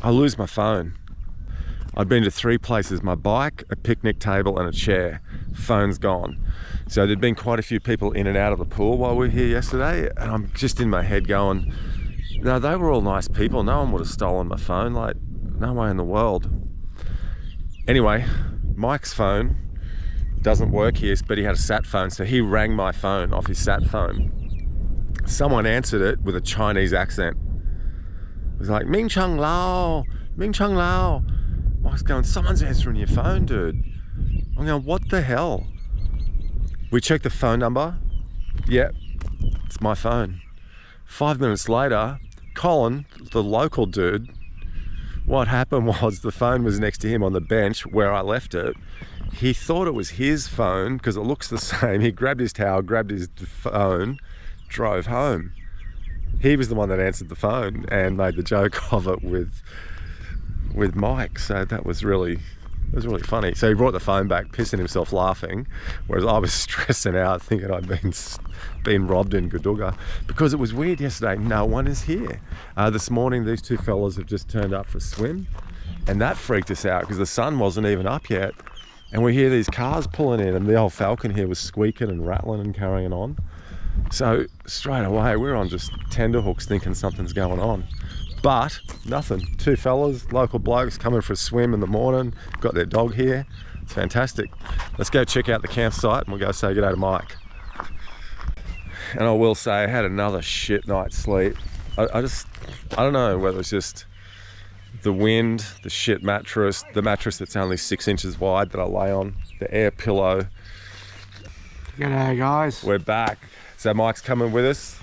I lose my phone. I'd been to 3 places, my bike, a picnic table and a chair. Phone's gone. So there'd been quite a few people in and out of the pool while we were here yesterday, and I'm just in my head going, no, they were all nice people. No one would have stolen my phone, like, no way in the world. Anyway, Mike's phone doesn't work here, but he had a sat phone, so he rang my phone off his sat phone. Someone answered it with a Chinese accent. It was like, Ming Chung Lao, Ming Chung Lao. Mike's going, someone's answering your phone, dude. I'm going, what the hell? We checked the phone number. Yep, it's my phone. 5 minutes later, Colin, the local dude, what happened was the phone was next to him on the bench where I left it. He thought it was his phone because it looks the same. He grabbed his towel, grabbed his phone, drove home. He was the one that answered the phone and made the joke of it with Mike. So that was really funny. So he brought the phone back, pissing himself laughing, whereas I was stressing out thinking I'd been robbed in Goodoogga, because it was weird yesterday. No one is here. This morning these 2 fellas have just turned up for a swim, and that freaked us out because the sun wasn't even up yet, and we hear these cars pulling in, and the old Falcon here was squeaking and rattling and carrying on. So straight away we're on just tenterhooks thinking something's going on. But nothing. 2 fellas, local blokes, coming for a swim in the morning, got their dog here. It's fantastic. Let's go check out the campsite and we'll go say good day to Mike. And I will say I had another shit night's sleep. I don't know whether it's just the wind, the shit mattress, the mattress that's only 6 inches wide that I lay on, the air pillow. G'day guys. We're back. So Mike's coming with us.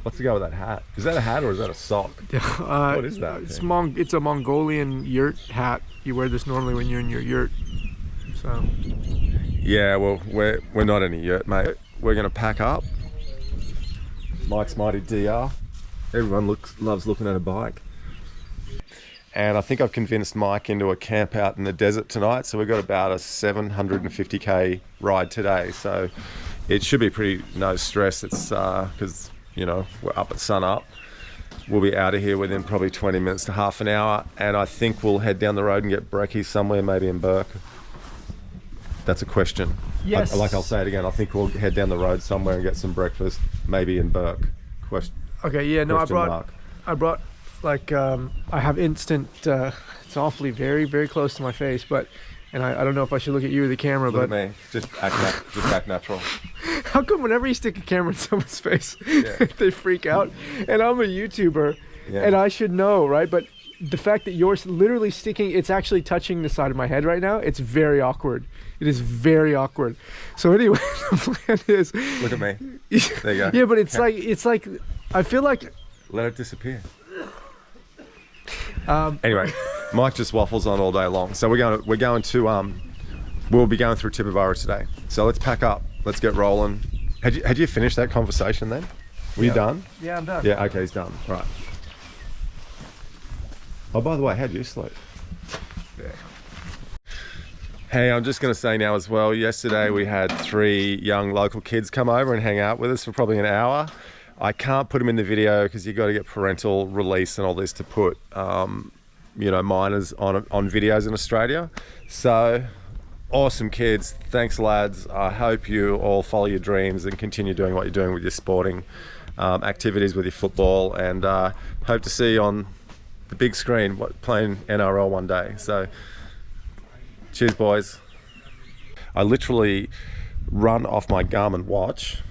What's the go with that hat? Is that a hat or is that a sock? What is that? It's a Mongolian yurt hat. You wear this normally when you're in your yurt. So. Yeah, well, we're not in a yurt, mate. We're gonna pack up. Mike's mighty DR. Everyone loves looking at a bike. And I think I've convinced Mike into a camp out in the desert tonight. So we've got about a 750k ride today. So it should be pretty no stress. It's because you know, we're up at sun up. We'll be out of here within probably 20 minutes to half an hour, and I think we'll head down the road and get brekkies somewhere, maybe in Burke. That's a question. Yes. I'll say it again. I think we'll head down the road somewhere and get some breakfast, maybe in Burke. Okay, yeah, no, I brought like, I have instant, it's awfully very, very close to my face, but, and I don't know if I should look at you or the camera, look but. At me, just act natural. How come whenever you stick a camera in someone's face, they freak out? And I'm a YouTuber, and I should know, right? But the fact that you're literally sticking, it's actually touching the side of my head right now. It's very awkward. It is very awkward. So anyway, the plan is. Look at me. There you go. Yeah, but it's like, I feel like. Let it disappear. Anyway, Mike just waffles on all day long. So we're going to we'll be going through Tibooburra today. So let's pack up. Let's get rolling. Had you finished that conversation then? Were you done? Yeah, I'm done. Yeah, okay, he's done. Right. Oh, by the way, how'd you sleep? Yeah. Hey, I'm just going to say now as well, yesterday we had 3 young local kids come over and hang out with us for probably an hour. I can't put them in the video because you've got to get parental release and all this to put, you know, minors on videos in Australia. So. Awesome kids. Thanks, lads. I hope you all follow your dreams and continue doing what you're doing with your sporting activities, with your football, and hope to see you on the big screen playing NRL one day. So cheers, boys. I literally run off my Garmin watch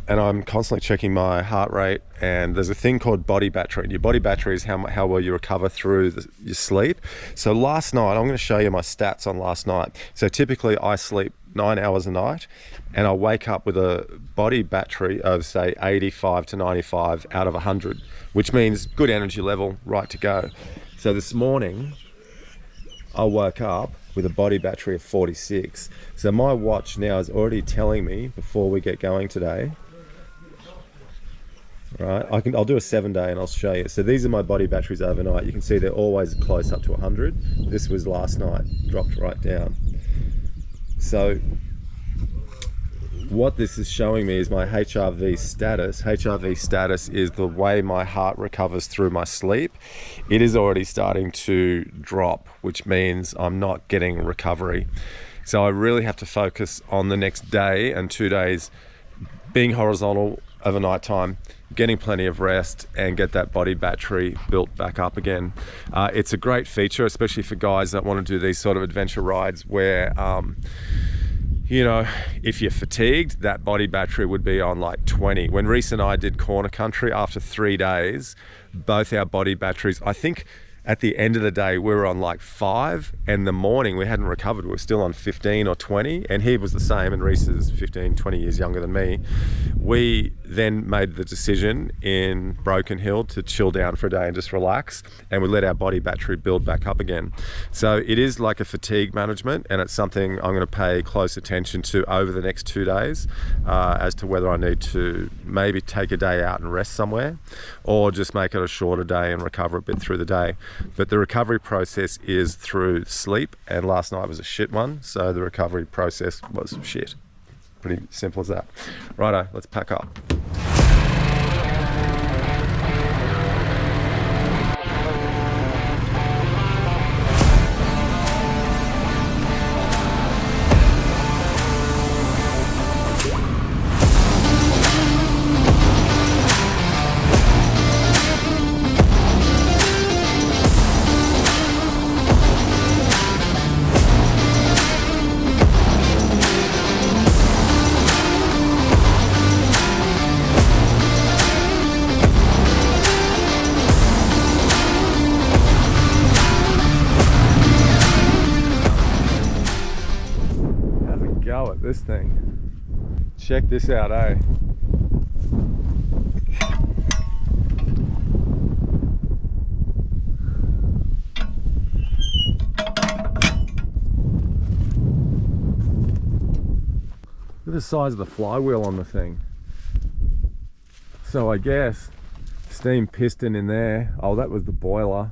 and I'm constantly checking my heart rate, and there's a thing called body battery. And your body battery is how well you recover through your sleep. So last night, I'm going to show you my stats on last night. So typically I sleep 9 hours a night and I wake up with a body battery of say 85 to 95 out of 100, which means good energy level, right to go. So this morning I woke up with a body battery of 46. So my watch now is already telling me, before we get going today, right, I'll do a 7-day and I'll show you. So these are my body batteries overnight. You can see they're always close up to 100. This was last night, dropped right down. So what this is showing me is my HRV status. HRV status is the way my heart recovers through my sleep. It is already starting to drop, which means I'm not getting recovery. So I really have to focus on the next day and 2 days being horizontal overnight time, getting plenty of rest, and get that body battery built back up again. It's a great feature, especially for guys that want to do these sort of adventure rides where you know, if you're fatigued, that body battery would be on like 20. When Reese and I did corner country, after 3 days, both our body batteries, I think at the end of the day, we were on like 5, and the morning we hadn't recovered. We were still on 15 or 20, and he was the same, and Reese is 15, 20 years younger than me. We then made the decision in Broken Hill to chill down for a day and just relax, and we let our body battery build back up again. So it is like a fatigue management, and it's something I'm going to pay close attention to over the next 2 days as to whether I need to maybe take a day out and rest somewhere, or just make it a shorter day and recover a bit through the day. But the recovery process is through sleep, and last night was a shit one, so the recovery process was shit. Pretty simple as that. Righto, let's pack up. At this thing. Check this out, eh? Look at the size of the flywheel on the thing. So I guess steam piston in there. Oh, that was the boiler.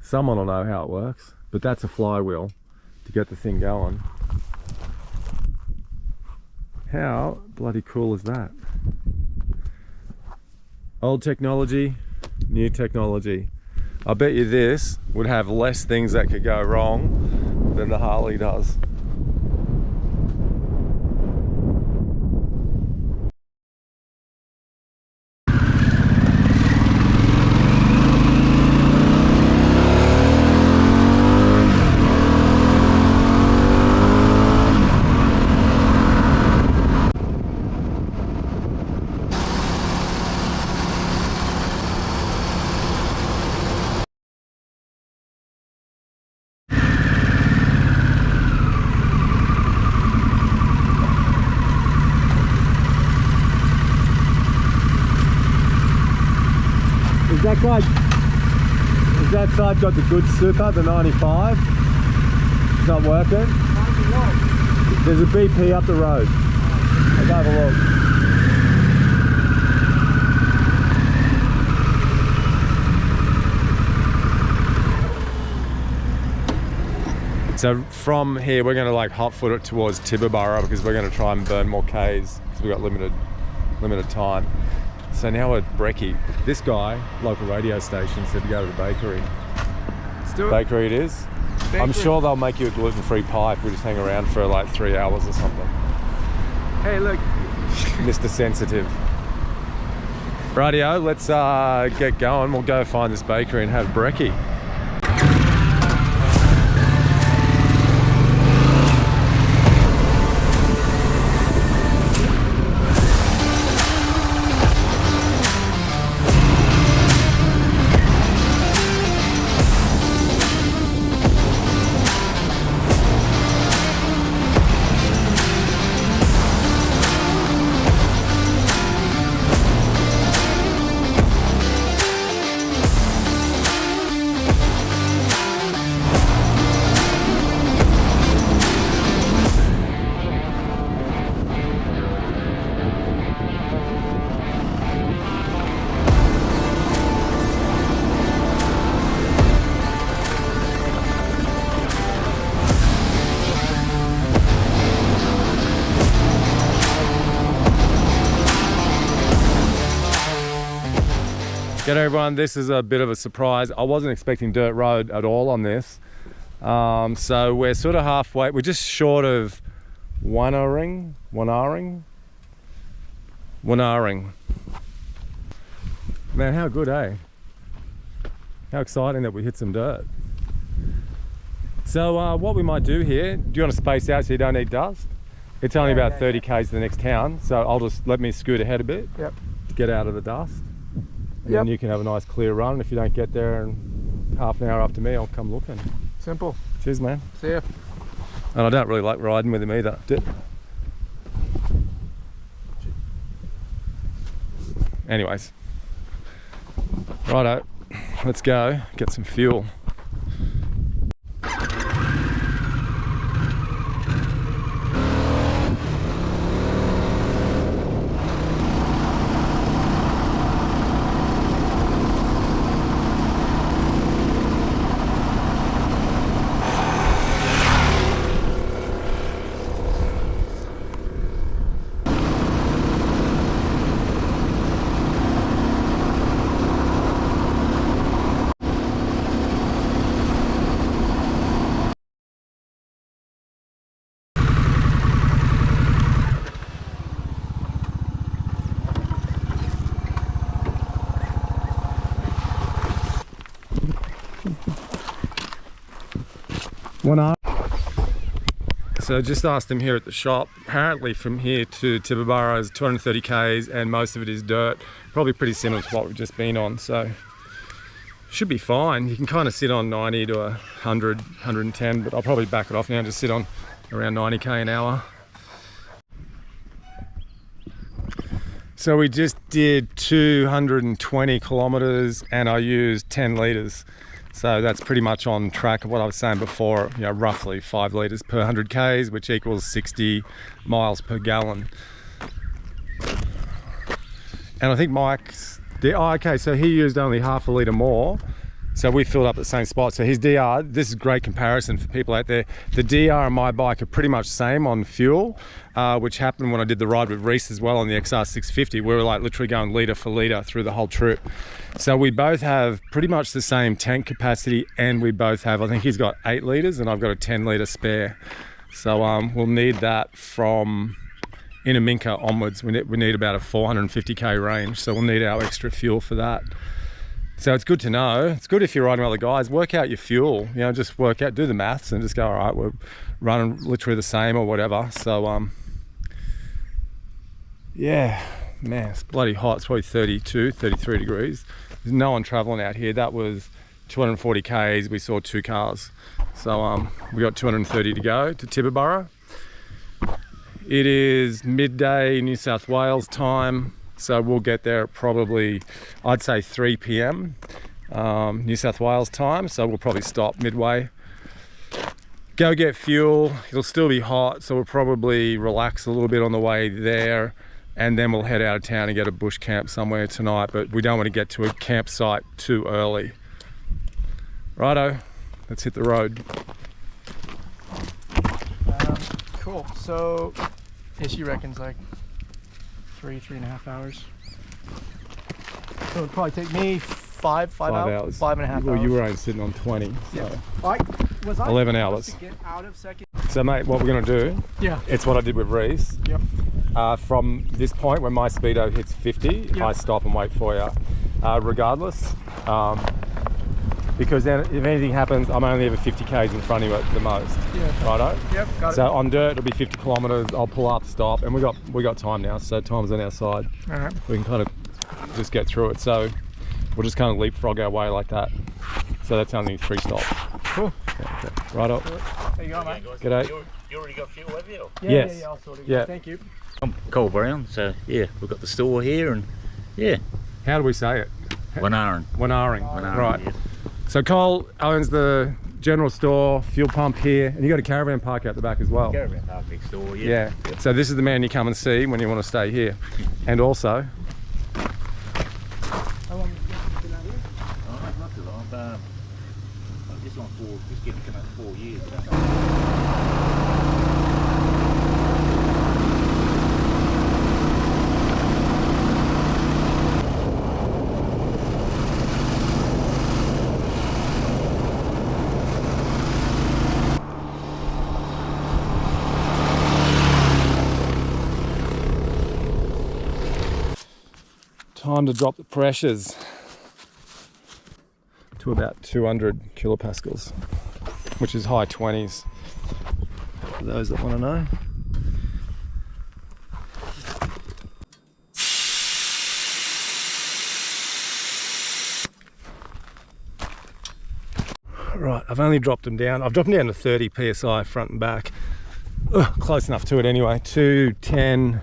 Someone will know how it works, but that's a flywheel to get the thing going. How bloody cool is that? Old technology, new technology. I bet you this would have less things that could go wrong than the Harley does. Has that side got the good super, the 95? It's not working? There's a BP up the road. I'll have a look. So from here we're going to like hot foot it towards Tibooburra because we're going to try and burn more Ks because we've got limited time. So now we're at Brekkie. This guy, local radio station, said to go to the bakery. Let's do it. Bakery it is. Bakery. I'm sure they'll make you a gluten-free pie if we just hang around for like 3 hours or something. Hey, look. Mr. Sensitive. Rightio, let's get going. We'll go find this bakery and have Brekkie. G'day everyone, this is a bit of a surprise. I wasn't expecting dirt road at all on this. So we're sort of halfway, we're just short of Wanaring. Man, how good, eh? How exciting that we hit some dirt. So what we might do here, do you want to space out so you don't need dust? It's only about 30 k's to the next town, so I'll just let me scoot ahead a bit to get out of the dust. And then you can have a nice clear run. If you don't get there in half an hour after me, I'll come looking. Simple. Cheers, man. See ya. And I don't really like riding with him either. Anyways, righto, let's go get some fuel. So just asked them here at the shop, apparently from here to Tibooburra is 230 k's and most of it is dirt, probably pretty similar to what we've just been on, so should be fine. You can kind of sit on 90 to 100, 110, but I'll probably back it off now and just sit on around 90k an hour. So we just did 220 kilometers and I used 10 liters. So that's pretty much on track of what I was saying before, you know, roughly 5 litres per 100 k's, which equals 60 miles per gallon. And I think Mike's, okay, so he used only half a litre more. So we filled up at the same spot. So his DR, this is a great comparison for people out there. The DR and my bike are pretty much same on fuel, which happened when I did the ride with Reese as well on the XR650. We were like literally going litre for litre through the whole trip. So we both have pretty much the same tank capacity and we both have, I think he's got 8 litres and I've got a 10 litre spare. So we'll need that from Inaminka onwards. We need about a 450k range. So we'll need our extra fuel for that. So it's good to know. It's good if you're riding with other guys, work out your fuel, you know, just work out, do the maths and just go, all right, we're running literally the same or whatever. So, yeah, man, it's bloody hot. It's probably 32, 33 degrees. There's no one traveling out here. That was 240 k's. We saw 2 cars. So we got 230 to go to Tibooburra. It is midday New South Wales time. So we'll get there at probably, I'd say 3 p.m. New South Wales time. So we'll probably stop midway, go get fuel. It'll still be hot, so we'll probably relax a little bit on the way there, and then we'll head out of town and get a bush camp somewhere tonight. But we don't want to get to a campsite too early. Righto, let's hit the road. Cool. So, she reckons like 3.5 hours. So it would probably take me five hours. 5.5 hours. Well, you were only sitting on 20. So. Yeah. Was I 11 hours. To get out of second? So mate, what we're gonna do, it's what I did with Reese. Yep. From this point when my speedo hits 50, I stop and wait for you. Regardless, because then if anything happens, I'm only ever 50 k's in front of you at the most. Yeah. Righto? Yep, got it. So on dirt, it'll be 50 kilometers. I'll pull up, stop, and we got time now, so time's on our side. All right. We can kind of just get through it. So we'll just kind of leapfrog our way like that. So that's only 3 stops. Cool. Yeah, okay. Right up. There you go, mate. G'day. You already got fuel, have you? Yes. Yeah, I'll sort it. Yeah. Thank you. I'm Cole Brown, so yeah, we've got the store here, and yeah. How do we say it? Wanaring. Right. Yeah. So Cole owns the general store, fuel pump here, and you got a caravan park out the back as well. Caravan park next door, yeah. Yeah. So this is the man you come and see when you want to stay here. And also, How long have you been out here? Oh, not too long. I'm just on 4, just getting come out 4 years. Time to drop the pressures to about 200 kilopascals, which is high 20s, for those that want to know. Right, I've only dropped them down. I've dropped them down to 30 psi front and back. Ugh, close enough to it anyway. 210,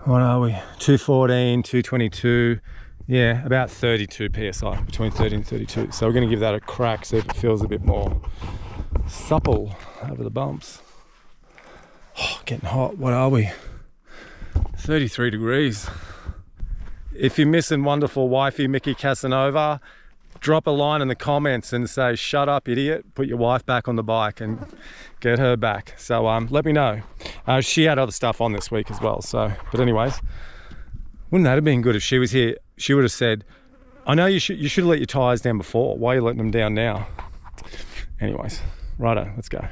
what are we? 214, 222. Yeah, about 32 psi, between 30 and 32. So we're going to give that a crack, see if it feels a bit more supple over the bumps. Oh, getting hot. What are we? 33 degrees. If you're missing wonderful wifey Mickey Casanova, drop a line in the comments and say, shut up, idiot. Put your wife back on the bike and get her back. So let me know. She had other stuff on this week as well. So, but anyways, wouldn't that have been good if she was here? She would have said, I know you should have let your tyres down before. Why are you letting them down now? Anyways, righto, let's go.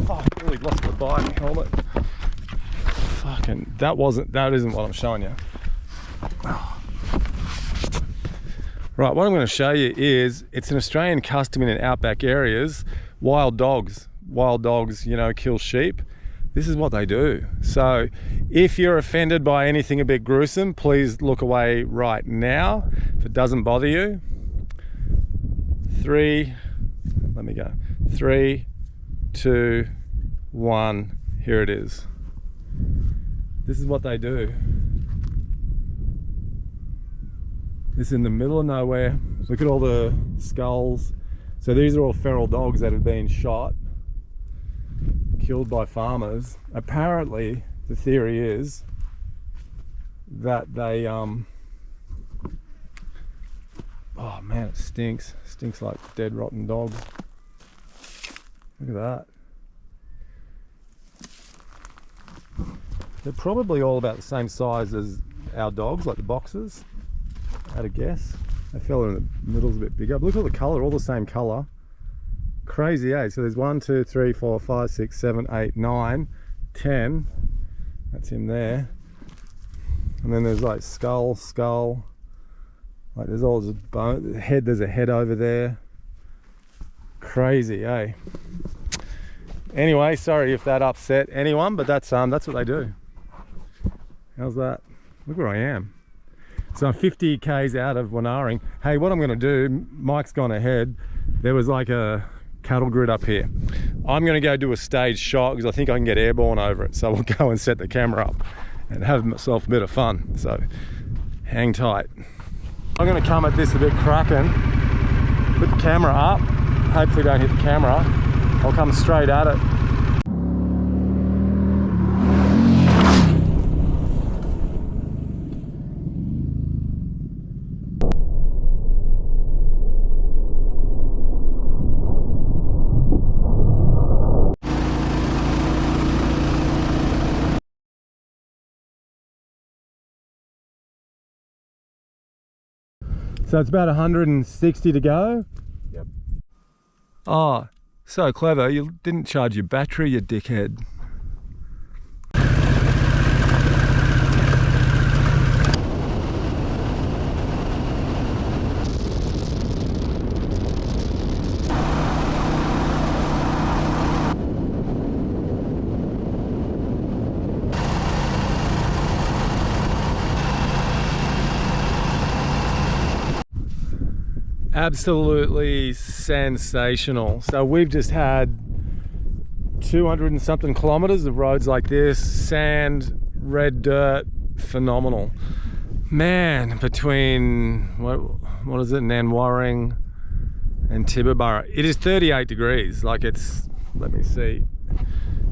Fuck, I really lost my bike helmet. Fucking, that isn't what I'm showing you. Right, what I'm going to show you is, it's an Australian custom in outback areas. Wild dogs, you know, kill sheep. This is what they do. So if you're offended by anything a bit gruesome, please look away right now. If it doesn't bother you. 3, 2, 1, here it is. This is what they do. This is in the middle of nowhere. Look at all the skulls. So these are all feral dogs that have been shot, killed by farmers. Apparently, the theory is that they, oh man, it stinks. Stinks like dead, rotten dogs. Look at that. They're probably all about the same size as our dogs, like the boxers, I'd a guess. That fella in the middle's a bit bigger. But look at the colour, all the same colour. Crazy, eh? So there's 1, 2, 3, 4, 5, 6, 7, 8, 9, 10. That's him there. And then there's like skull. Like there's all this bone, head, there's a head over there. Crazy, eh? Anyway, sorry if that upset anyone, but that's what they do. How's that? Look where I am. So I'm 50 k's out of Wanaring. Hey, what I'm going to do, Mike's gone ahead. There was like a cattle grid up here. I'm going to go do a staged shot because I think I can get airborne over it. So we'll go and set the camera up and have myself a bit of fun. So hang tight. I'm going to come at this a bit cracking. Put the camera up. Hopefully don't hit the camera. I'll come straight at it. So it's about 160 to go. Yep. Oh, so clever. You didn't charge your battery, you dickhead. Absolutely sensational. So we've just had 200 and something kilometers of roads like this, sand, red dirt, phenomenal. Man, between what is it, Nanwarring and Tibooburra, it is 38 degrees. Like it's, let me see,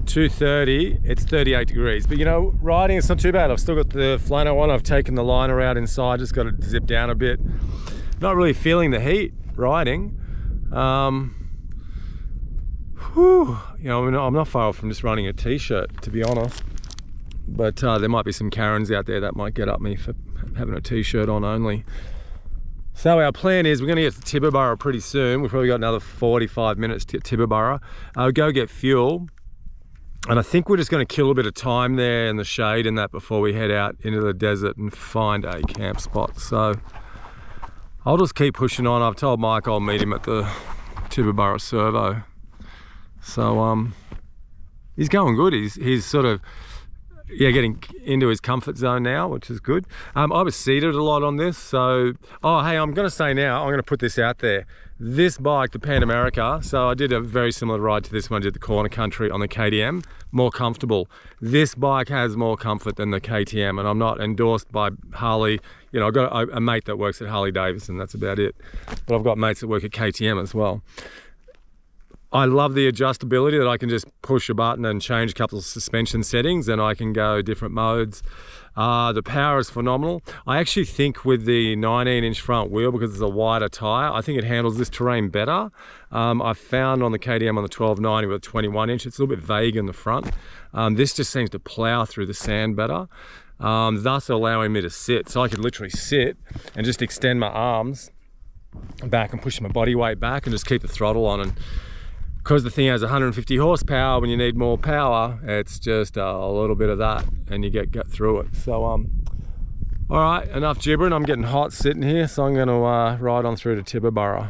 2:30, it's 38 degrees. But you know, riding, it's not too bad. I've still got the flannel on. I've taken the liner out inside, just got to zip down a bit. Not really feeling the heat riding. You know, I'm not far off from just running a t-shirt, to be honest. But there might be some Karens out there that might get up me for having a t-shirt on only. So our plan is we're going to get to Tibooburra pretty soon. We've probably got another 45 minutes to Tibooburra. I'll go get fuel. And I think we're just going to kill a bit of time there in the shade and that before we head out into the desert and find a camp spot. So I'll just keep pushing on. I've told Mike I'll meet him at the Tibooburra servo. So he's going good. He's sort of, yeah, getting into his comfort zone now, which is good. I was seated a lot on this, so, oh, hey, I'm gonna say now, I'm gonna put this out there. This bike, the Pan America, so I did a very similar ride to this one, I did the corner country on the KTM, more comfortable. This bike has more comfort than the KTM, and I'm not endorsed by Harley. You know, I've got a mate that works at Harley Davidson, that's about it. But I've got mates that work at KTM as well. I love the adjustability that I can just push a button and change a couple of suspension settings and I can go different modes. The power is phenomenal. I actually think with the 19-inch front wheel, because it's a wider tyre, I think it handles this terrain better. I found on the KTM on the 1290 with a 21-inch, it's a little bit vague in the front. This just seems to plough through the sand better, thus allowing me to sit. So I could literally sit and just extend my arms back and push my body weight back and just keep the throttle on. And because the thing has 150 horsepower, when you need more power, it's just a little bit of that and you get through it. So, all right, enough gibbering. I'm getting hot sitting here, so I'm gonna ride on through to Tibooburra.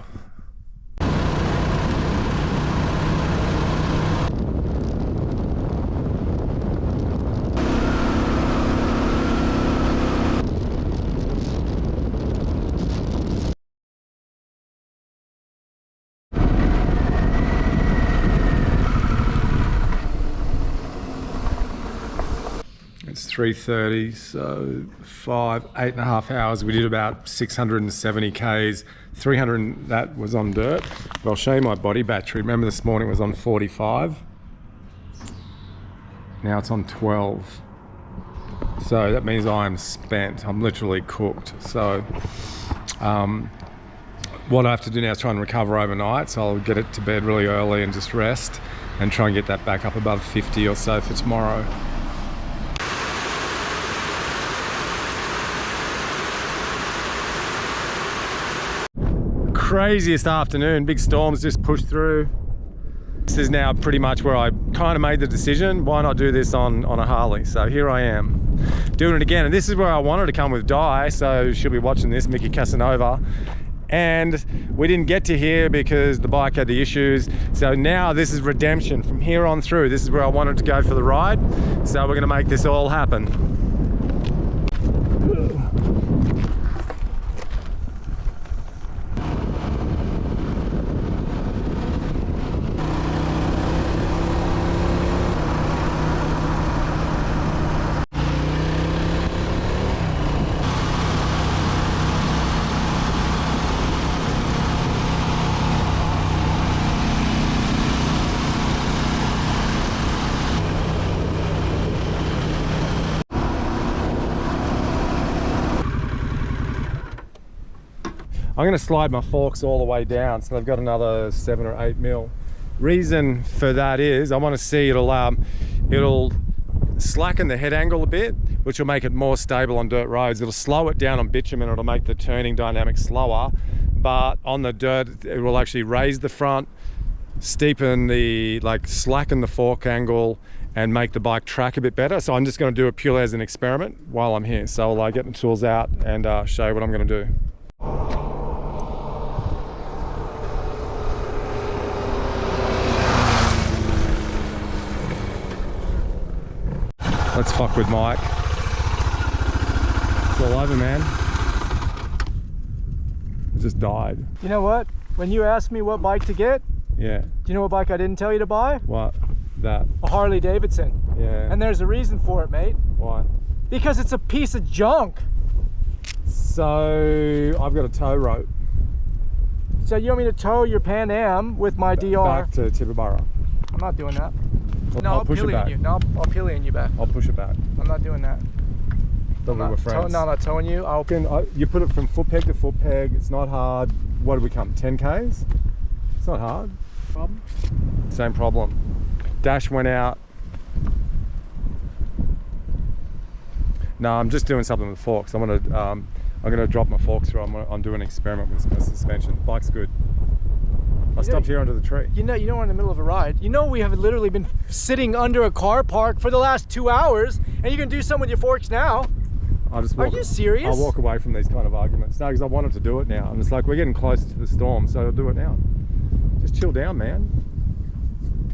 It's 3:30, so 8.5 hours. We did about 670 Ks, 300, that was on dirt. But I'll show you my body battery. Remember this morning it was on 45. Now it's on 12. So that means I'm spent, I'm literally cooked. So what I have to do now is try and recover overnight. So I'll get it to bed really early and just rest and try and get that back up above 50 or so for tomorrow. Craziest afternoon, big storms just pushed through. This is now pretty much where I kind of made the decision, why not do this on a Harley? So here I am, doing it again. And this is where I wanted to come with Di, so she'll be watching this, Mickey Casanova. And we didn't get to here because the bike had the issues. So now this is redemption. From here on through, this is where I wanted to go for the ride. So we're gonna make this all happen. I'm going to slide my forks all the way down, so I've got another 7 or 8 mil. Reason for that is I want to see it'll slacken the head angle a bit, which will make it more stable on dirt roads. It'll slow it down on bitumen, it'll make the turning dynamic slower, but on the dirt it will actually raise the front, steepen slacken the fork angle and make the bike track a bit better. So I'm just going to do it purely as an experiment while I'm here. So I'll get the tools out and show you what I'm going to do. Let's fuck with Mike. It's all over, man. It just died. You know what? When you asked me what bike to get, yeah. Do you know what bike I didn't tell you to buy? What? That? A Harley Davidson. Yeah. And there's a reason for it, mate. Why? Because it's a piece of junk. So I've got a tow rope. So you want me to tow your Pan Am with my DR? Back to Tibooburra. I'm not doing that. No, I'll push it back. You. No, I'll pillion you back. I'll push it back. I'm not doing that. Thought we were friends. No, not towing you. You put it from foot peg to foot peg. It's not hard. What did we come? 10 Ks? It's not hard. Problem? Same problem. Dash went out. No, I'm just doing something with forks. I'm gonna drop my forks through. I'm doing an experiment with my suspension. Bike's good. I stopped here under the tree. You know we're in the middle of a ride. You know we have literally been sitting under a car park for the last 2 hours, and you can do something with your forks now. Are you serious? I'll walk away from these kind of arguments. No, because I wanted to do it now. And it's like, we're getting closer to the storm, so I'll do it now. Just chill down, man.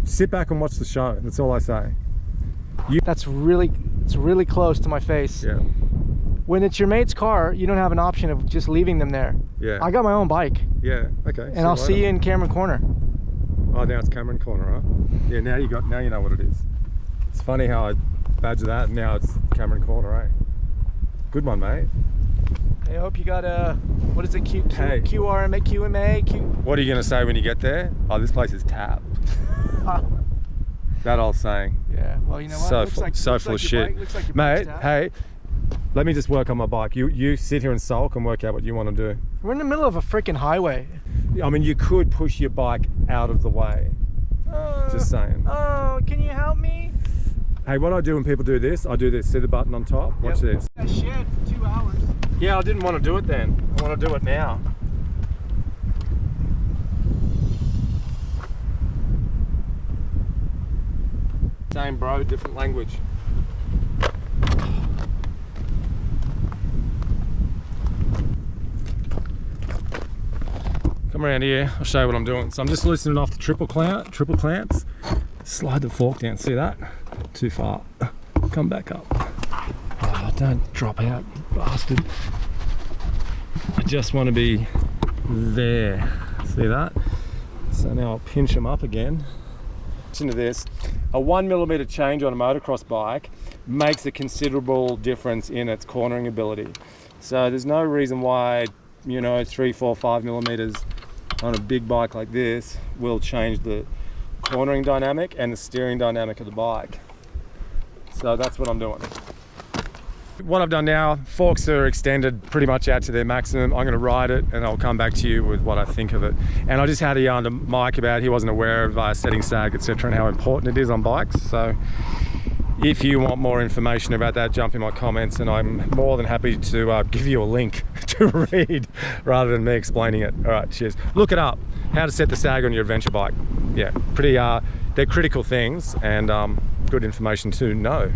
Sit back and watch the show. That's all I say. It's really close to my face. Yeah. When it's your mate's car, you don't have an option of just leaving them there. Yeah. I got my own bike. Yeah, okay. And I'll see you in Cameron Corner. Oh, now it's Cameron Corner, huh? Yeah, now you know what it is. It's funny how I badge that, and now it's Cameron Corner, eh? Good one, mate. Hey, I hope you got what is it, Hey. QMA? What are you going to say when you get there? Oh, this place is tapped. That old saying. Yeah, well, you know what? So full of shit. Mate, hey, let me just work on my bike. You sit here and sulk and work out what you want to do. We're in the middle of a freaking highway. I mean, you could push your bike out of the way. Just saying. Oh, can you help me? Hey, what I do when people do this, I do this. See the button on top? Watch this. That shed for 2 hours. Yeah, I didn't want to do it then. I want to do it now. Same bro, different language. Come around here, I'll show you what I'm doing. So I'm just loosening off the triple clamps. Slide the fork down, see that? Too far. Come back up. Oh, don't drop out, you bastard. I just want to be there. See that? So now I'll pinch them up again. Listen to this. A 1mm change on a motocross bike makes a considerable difference in its cornering ability. So there's no reason why, 3, 4, 5mm on a big bike like this will change the cornering dynamic and the steering dynamic of the bike. So that's what I'm doing. What I've done now, forks are extended pretty much out to their maximum. I'm going to ride it and I'll come back to you with what I think of it. And I just had a yarn to Mike about, he wasn't aware of setting sag, etc., and how important it is on bikes. So if you want more information about that, jump in my comments and I'm more than happy to give you a link to read rather than me explaining it. All right, cheers. Look it up, how to set the sag on your adventure bike. Yeah, they're critical things and good information to know.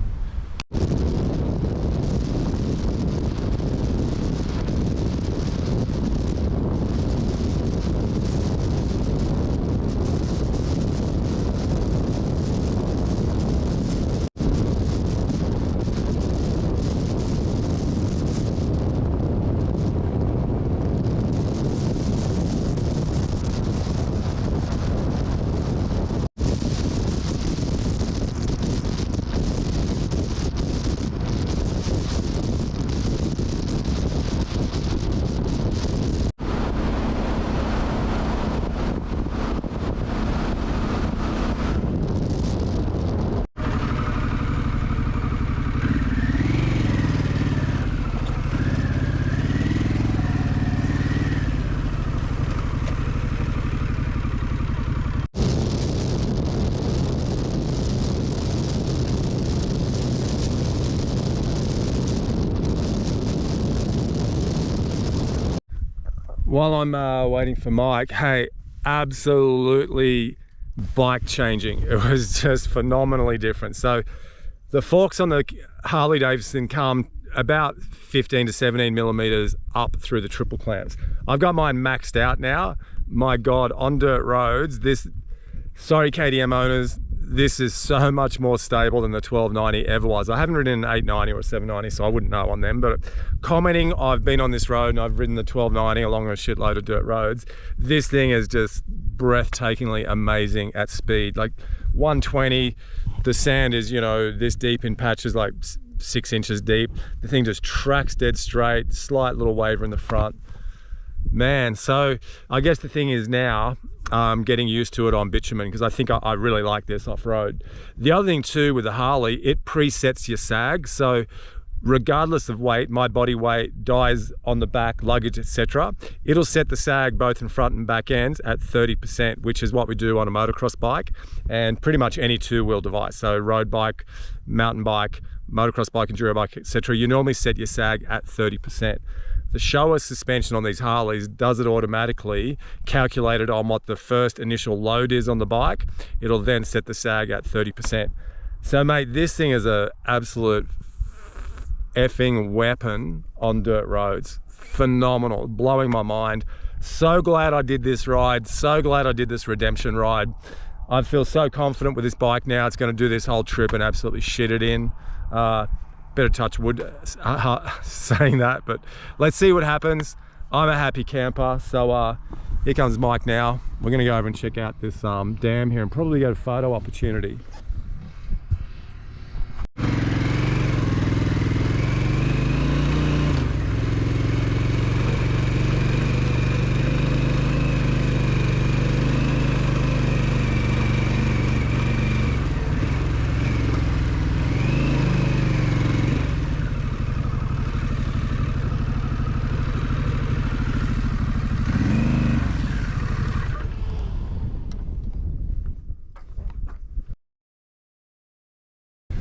While I'm waiting for Mike, hey, absolutely bike changing. It was just phenomenally different. So the forks on the Harley Davidson come about 15 to 17mm up through the triple clamps. I've got mine maxed out now. My God, on dirt roads, sorry KTM owners, this is so much more stable than the 1290 ever was. I haven't ridden an 890 or a 790, so I wouldn't know on them, but commenting, I've been on this road and I've ridden the 1290 along a shitload of dirt roads. This thing is just breathtakingly amazing at speed. Like 120, the sand is, this deep in patches, like 6 inches deep. The thing just tracks dead straight, slight little waver in the front. Man, so I guess the thing is now getting used to it on bitumen, because I think I really like this off-road. The other thing too with the Harley, it presets your sag, so regardless of weight, my body weight, dies on the back, luggage, etc., it'll set the sag both in front and back ends at 30%, which is what we do on a motocross bike and pretty much any two-wheel device. So road bike, mountain bike, motocross bike, enduro bike, etc., you normally set your sag at 30%. The Showa suspension on these Harleys does it automatically, calculated on what the first initial load is on the bike. It'll then set the sag at 30%. So mate, this thing is a absolute effing weapon on dirt roads. Phenomenal, blowing my mind. So glad I did this ride, so glad I did this redemption ride. I feel so confident with this bike now. It's going to do this whole trip and absolutely shit it in. Better touch wood saying that, but let's see what happens. I'm a happy camper. So here comes Mike now. We're gonna go over and check out this dam here and probably get a photo opportunity.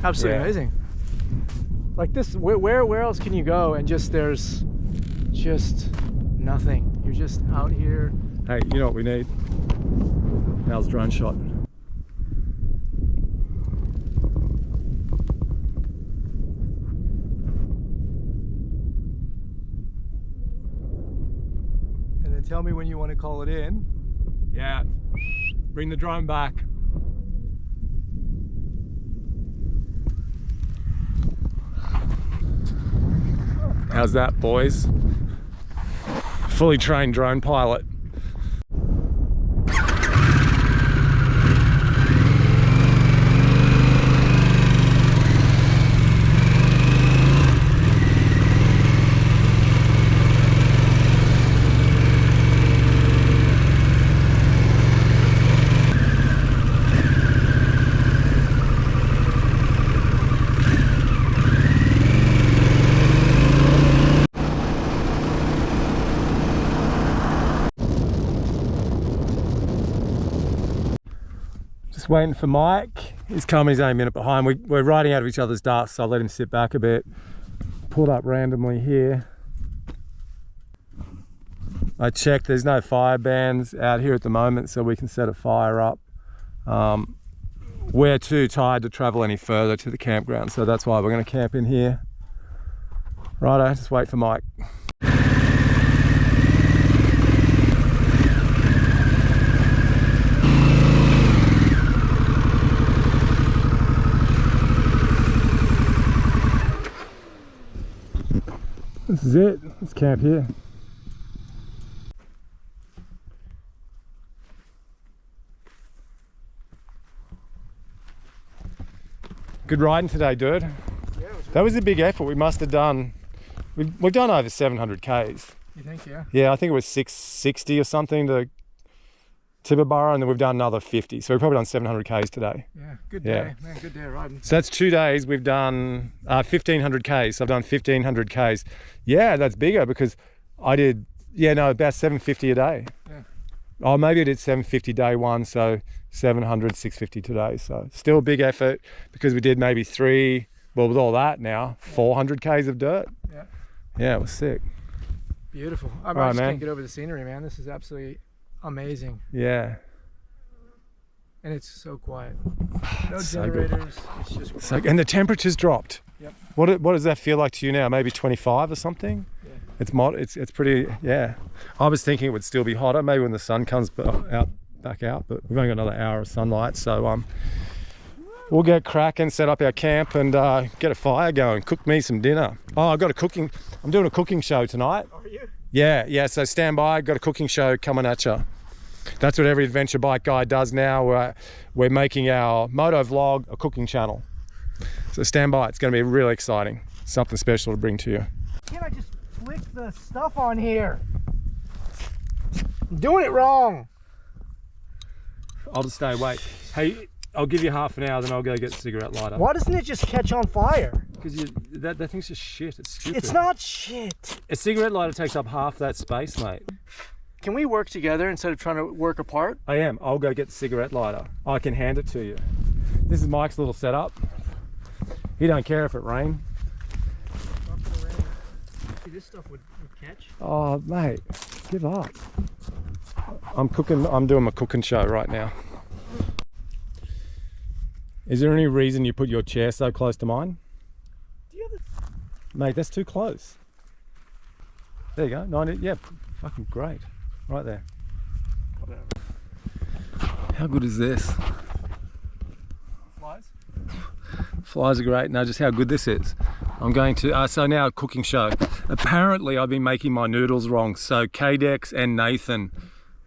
Absolutely Yeah. amazing. Like this, where else can you go and there's just nothing. You're just out here. Hey, you know what we need? Now's drone shot. And then tell me when you want to call it in. Yeah, bring the drone back. How's that, boys? Fully trained drone pilot. Just waiting for Mike. He's coming, he's only a minute behind. We're riding out of each other's dust, so I'll let him sit back a bit. Pulled up randomly here. I checked, there's no fire bans out here at the moment, so we can set a fire up. We're too tired to travel any further to the campground, so that's why we're going to camp in here. Righto, just wait for Mike. This is it. Let's camp here. Good riding today, dude. Yeah, That was a big effort. We must have done, we've done over 700 Ks. you think, yeah? Yeah, I think it was 660 or something to Tibooburra, and then we've done another 50. So we've probably done 700 Ks today. Yeah, good Yeah. day, man, good day of riding. So that's 2 days. We've done 1,500 Ks. So I've done 1,500 Ks. Yeah, that's bigger because I did, about 750 a day. Yeah. Oh, maybe I did 750 day one, so 700, 650 today. So still a big effort because we did maybe with all that now, 400 Ks of dirt. Yeah. Yeah, it was sick. Beautiful. I Right, just man. can't get over the scenery, man. This is absolutely amazing. Yeah. And it's so quiet. No So good. generators. It's just quiet. So, and the temperature's dropped. Yep. What does that feel like to you now? Maybe 25 or something? Yeah. It's pretty, yeah. I was thinking it would still be hotter, maybe when the sun comes back out, but we've only got another hour of sunlight, so we'll get cracking, set up our camp and get a fire going, cook me some dinner. Oh, I'm doing a cooking show tonight. Are you? Yeah, so stand by, got a cooking show coming at you. That's what every adventure bike guy does now. We're making our moto vlog a cooking channel. So stand by, it's gonna be really exciting. Something special to bring to you. Can't I just flick the stuff on here? Doing it wrong. I'll just stay awake. Hey, I'll give you half an hour, then I'll go get a cigarette lighter. Why doesn't it just catch on fire? Because that thing's just shit. It's stupid. It's not shit. A cigarette lighter takes up half that space, mate. Can we work together instead of trying to work apart? I am. I'll go get the cigarette lighter. I can hand it to you. This is Mike's little setup. He don't care if it rains. This stuff would catch. Oh, mate, give up. I'm cooking. I'm doing my cooking show right now. Is there any reason you put your chair so close to mine? Do you have Mate, that's too close. There you go. 90. Yeah, fucking great. Right there. Whatever. How good is this? Flies? Flies are great. Now, just how good this is. I'm going to, so now a cooking show. Apparently I've been making my noodles wrong. So K-Dex and Nathan,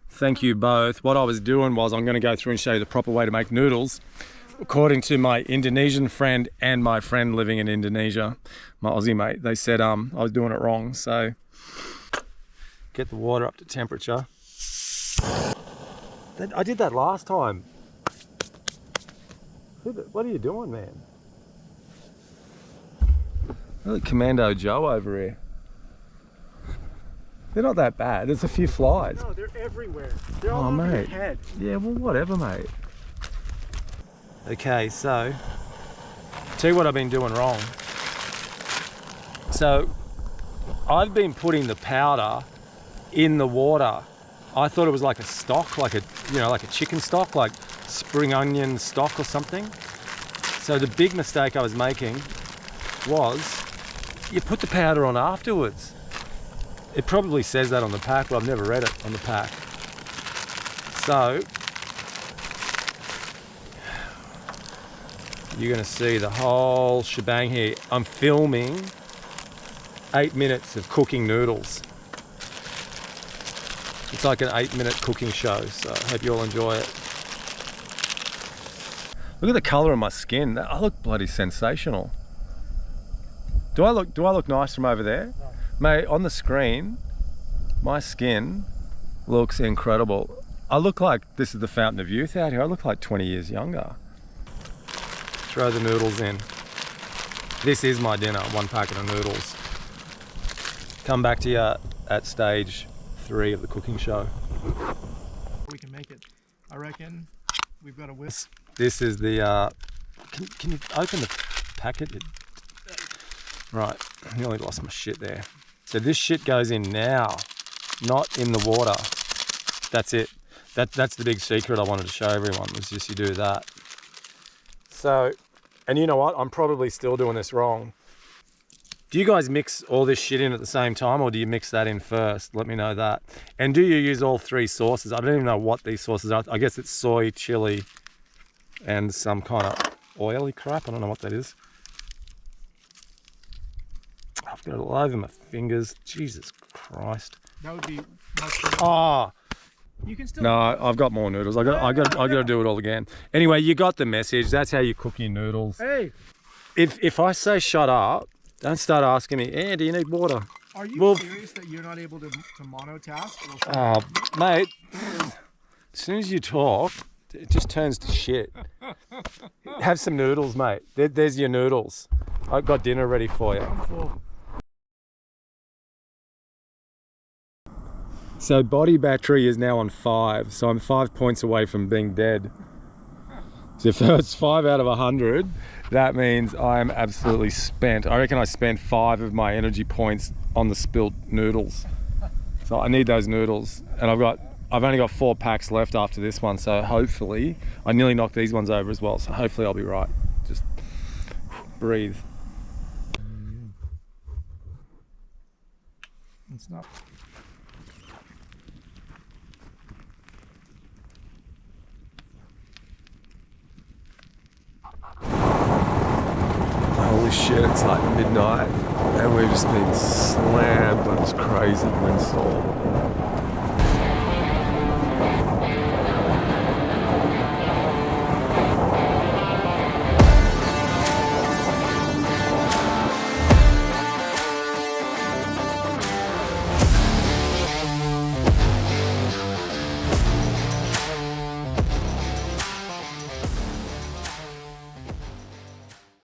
thank you both. What I was doing was I'm going to go through and show you the proper way to make noodles. According to my Indonesian friend and my friend living in Indonesia, my Aussie mate, they said I was doing it wrong. So get the water up to temperature. I did that last time. What are you doing, man? Look at Commando Joe over here. They're not that bad. There's a few flies. No, they're everywhere. They're all over your head. Yeah, well, whatever, mate. Okay, so tell you what I've been doing wrong. So I've been putting the powder in the water. I thought it was like a stock, like a chicken stock, like spring onion stock or something. So the big mistake I was making was you put the powder on afterwards. It probably says that on the pack, but I've never read it on the pack. So you're gonna see the whole shebang here. I'm filming 8 minutes of cooking noodles. It's like an 8-minute cooking show, so I hope you all enjoy it. Look at the colour of my skin. I look bloody sensational. Do I look nice from over there? No. Mate, on the screen, my skin looks incredible. I look like this is the fountain of youth out here. I look like 20 years younger. Throw the noodles in. This is my dinner, 1 packet of noodles. Come back to you at stage 3 of the cooking show. We can make it. I reckon we've got a whisk. This is the, can you open the packet? Right, I nearly lost my shit there. So this shit goes in now, not in the water. That's it. That's the big secret I wanted to show everyone, was just you do that. So, and you know what? I'm probably still doing this wrong. Do you guys mix all this shit in at the same time, or do you mix that in first? Let me know that. And do you use all 3 sauces? I don't even know what these sauces are. I guess it's soy, chili, and some kind of oily crap. I don't know what that is. I've got it all over my fingers. Jesus Christ. That would be much better. Oh. You can still. No, I've got more noodles. I got to do it all again. Anyway, you got the message. That's how you cook your noodles. Hey. If I say shut up, don't start asking me, do you need water? Are you serious that you're not able to monotask? Oh, mate. As soon as you talk, it just turns to shit. Have some noodles, mate. There's your noodles. I've got dinner ready for you. I'm full. So body battery is now on 5, so I'm 5 points away from being dead. So if it's 5 out of 100, that means I'm absolutely spent. I reckon I spent 5 of my energy points on the spilt noodles. So I need those noodles, and I've only got 4 packs left after this one, so hopefully, I nearly knocked these ones over as well, so hopefully I'll be right. Just breathe. It's not. Holy shit, it's like midnight and we've just been slammed by this crazy windstorm.